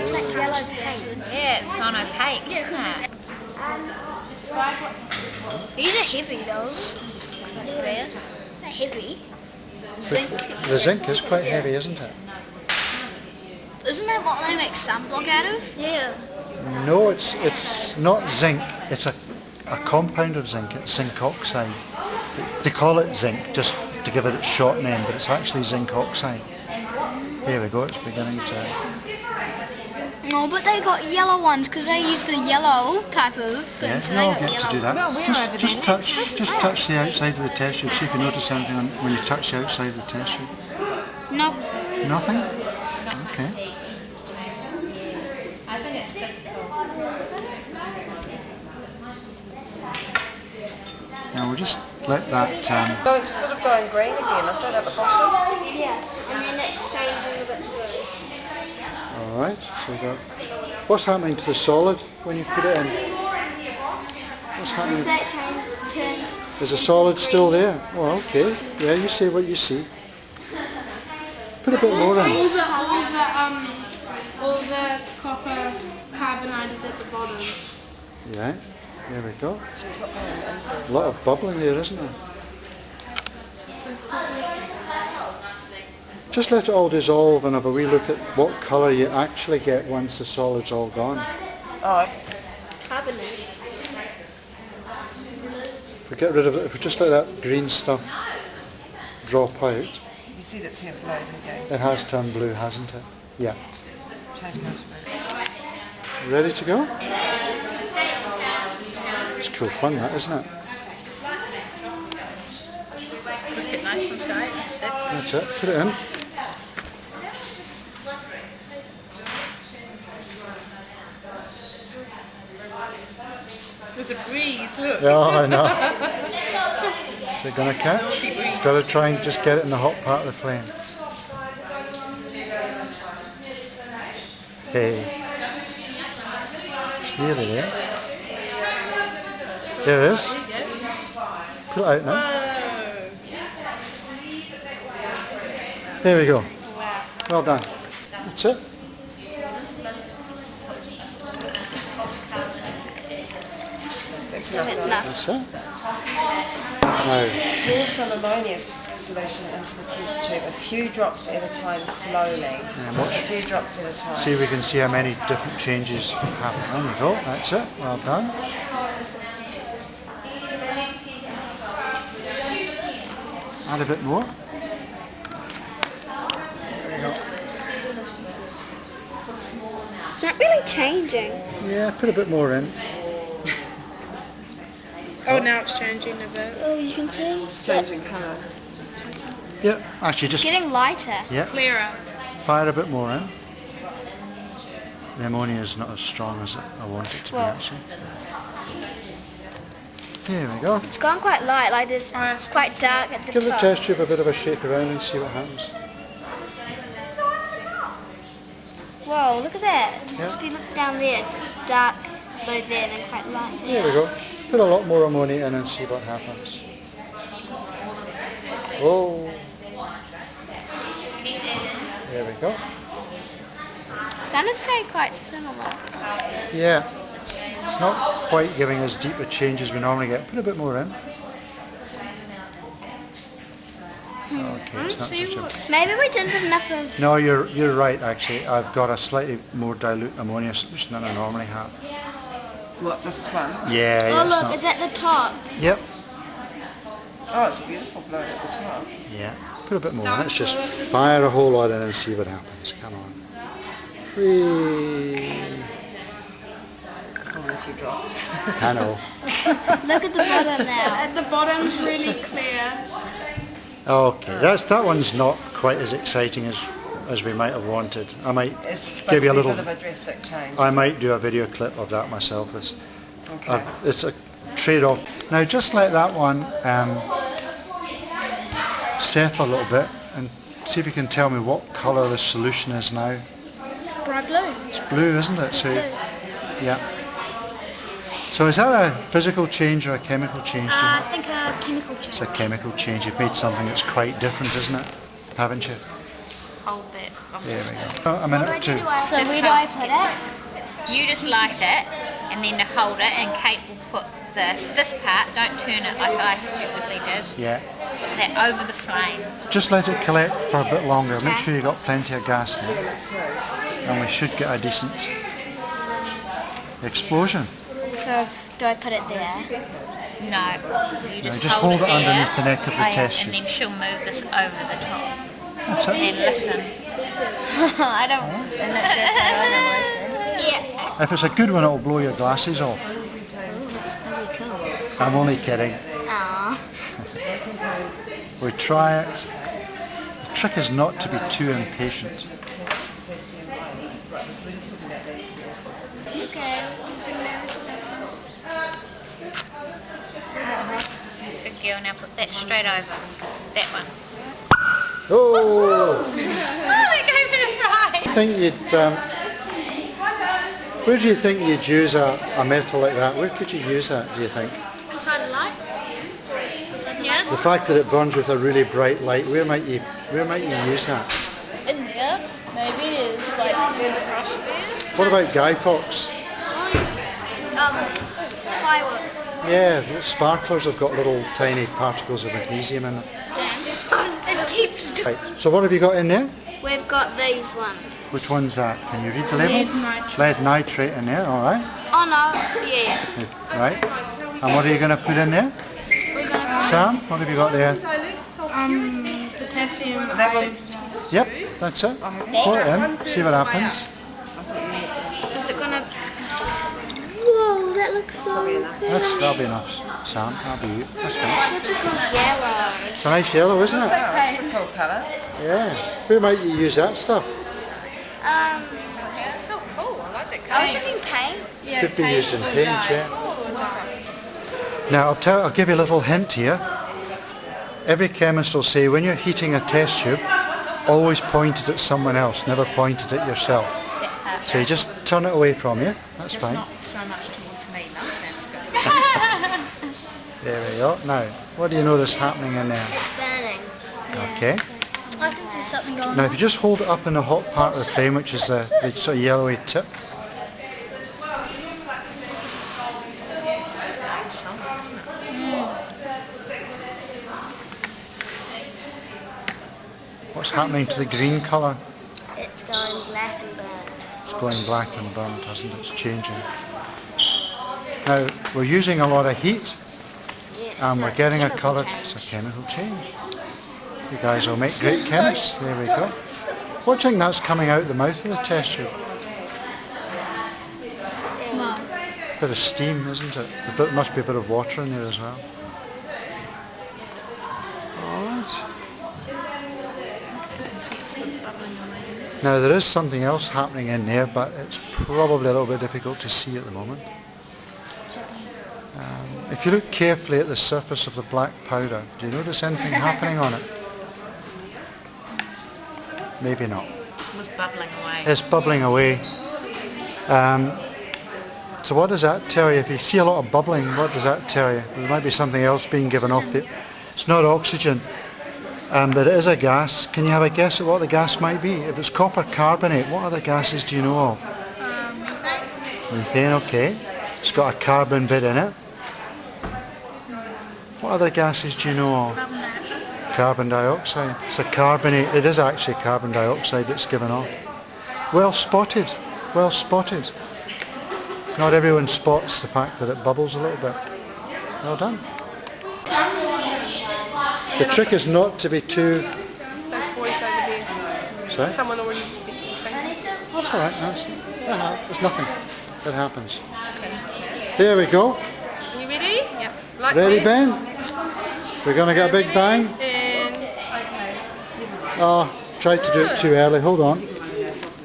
It's like yellow paint. Yeah, it's gone opaque, isn't it? These are heavy, those. They're heavy. Zinc. The zinc is quite heavy, isn't it? Isn't that what they make sunblock out of? Yeah. No, it's not zinc. It's a compound of zinc. It's zinc oxide. They call it zinc just to give it its short name, but it's actually zinc oxide. Here we go. It's beginning to. No, but they got yellow ones because they use the yellow type of thing. Yeah, So no, they I'll got get to yellow. do that. Well, we're Just over touch the outside of the test tube. See if you notice anything when you touch the outside of the test tube. No. Nothing? Okay. I think it's difficult. Now we'll just let that. Oh, it's sort of going green again. Is that at the bottom? Yeah, and then it's changing a bit blue. All right. So we got. What's happening to the solid when you put it in? What's happening? That turns. Is the solid still there? Oh, okay. Yeah, you see what you see. Put a bit more in. All the copper carbonate is at the bottom. Yeah. There we go. A lot of bubbling there, isn't there? Just let it all dissolve and have a wee look at what colour you actually get once the solid's all gone. Oh, Carbonate. If we get rid of it, if we just let that green stuff drop out, you see that turn blue, didn't you? it has turned blue, hasn't it? Yeah. Change colour to blue. Ready to go? It's cool fun, that, isn't it? Keep it nice and tight. That's it. That's it. Put it in. There's a breeze, look. Oh, I know. Is it going to catch? Got to try and just get it in the hot part of the flame. Hey. It's nearly there. There it is. Put it out now. There we go. Well done. That's it. That's it. Now, Pour some ammonia solution into the test tube, a few drops at a time slowly. Just a few drops at a time. see if we can see how many different changes happen. There we go. That's it. Well done. Add a bit more. There we go. It's not really changing. Yeah, put a bit more in. Oh, now it's changing a bit. Oh, you can see. It's changing colour. Yeah, actually just Getting lighter. yeah, Clearer. fire a bit more in. The ammonia is not as strong as I want it to be actually. Here we go. It's gone quite light, like this. It's quite dark at the Give the top. test tube a bit of a shake around and see what happens. Whoa, look at that. Yeah. If you look down there, it's dark below there and then quite light. Here we go. Put a lot more ammonia in and see what happens. Oh. There we go. It's going to stay quite similar. Yeah. It's not quite giving us deep a change as we normally get. Put a bit more in. Okay, it's not such a... Maybe we didn't have enough of... No, you're right actually. I've got a slightly more dilute ammonia solution than I normally have. What, this one? Yeah, yeah. Oh, look, not... it's at the top. Yep. Oh, it's a beautiful blue at the top. Yeah. Put a bit more in. Let's just fire a whole lot in and see what happens. Come on. Whee. It's only a few drops. I know. Look at the bottom now. At the bottom's really clear. Okay, that one's not quite as exciting as we might have wanted. I might It's supposed give you a to be little. a bit of a drastic change. I might do a video clip of that myself. Okay. It's a trade-off. Now just let that one settle a little bit and see if you can tell me what colour the solution is now. It's bright blue. It's blue, isn't it? So, yeah. So is that a physical change or a chemical change? Do you I know? think a chemical change. It's a chemical change. You've made something that's quite different, isn't it? Haven't you? hold that on There the we stove. go. A minute or two. So where do I put it? You just light it, and then to hold it, and Kate will put this part, don't turn it like I stupidly did. Yeah. Just put that over the flame. Just let it collect for a bit longer. Make sure you've got plenty of gas there. And we should get a decent explosion. So do I put it there? No, you just, just hold it there, underneath the neck of the test and tube. then she'll move this over the top. That's it. And listen. I don't. I'm not sure if I want to listen. Yeah. If it's a good one, it'll blow your glasses off. That'd be cool. I'm only kidding. Aww. We try it. The trick is not to be too impatient. Okay. Good girl, now put that straight over. That one. Oh! Oh, that gave me a fright. I think you'd. Where do you think you'd use a metal like that? Where could you use that, do you think? Inside the light? Yeah. The fact that it burns with a really bright light, where might you use that? In there? Maybe there's like across there. What about Guy Fawkes? Firework. Yeah, sparklers have got little tiny particles of magnesium in them. It keeps. Right, so what have you got in there? We've got these ones. Which one's that? Can you read the label? Lead nitrate. Lead nitrate in there, alright. Oh no. Yeah. Right. And what are you going to put in there? We're gonna. Sam, what have you got there? Potassium. Yep, that's it. Pour it in, see what happens. Is it gonna? Whoa, that looks so good. That'll be enough, Sam. That'll be you. That's fine. Such a good yellow. It's a nice yellow, isn't it? It's a cool colour. Yeah. Where might you use that stuff? Oh, cool. I like that I was colour. thinking paint. Yeah, Could be used in paint paint, or dye. yeah. Now I'll give you a little hint here. Every chemist will say when you're heating a test tube, always point it at someone else, never point it at yourself. So you just turn it away from you. That's Just fine. not so much towards me, no, that's good. There we go. Now, what do you notice happening in there? Burning. Okay. I can see something going Now if you just hold it up in the hot part of the flame, which is the sort of yellowy tip, what's happening to the green colour? It's going black and burnt. It's going black and burnt, hasn't it? It's changing. Now, we're using a lot of heat Yes, and so we're it's getting a chemical colour. change. It's a chemical change. You guys will make great chemists. There we go. What do you think that's coming out the mouth of the test tube? Smoke. Bit of steam, isn't it? There must be a bit of water in there as well. Alright. Now there is something else happening in there, but it's probably a little bit difficult to see at the moment. If you look carefully at the surface of the black powder, do you notice anything happening on it? Maybe not. It was bubbling away. It's bubbling away. So what does that tell you? If you see a lot of bubbling, what does that tell you? There might be something else being given off the... It's not oxygen, but it is a gas. Can you have a guess at what the gas might be? If it's copper carbonate, what other gases do you know of? Methane, okay. It's got a carbon bit in it. What other gases do you know of? Carbon dioxide. It's a carbonate. It is actually carbon dioxide that's given off. Well spotted. Well spotted. Not everyone spots the fact that it bubbles a little bit. Well done. The trick is not to be too... That's voice over here. Sorry? Someone already did something. That's alright. There's nothing. It happens. There we go. You ready? Yeah. Like Ready, this. Ben? We're going to get a big bang. And Oh, tried to do it too early. Hold on.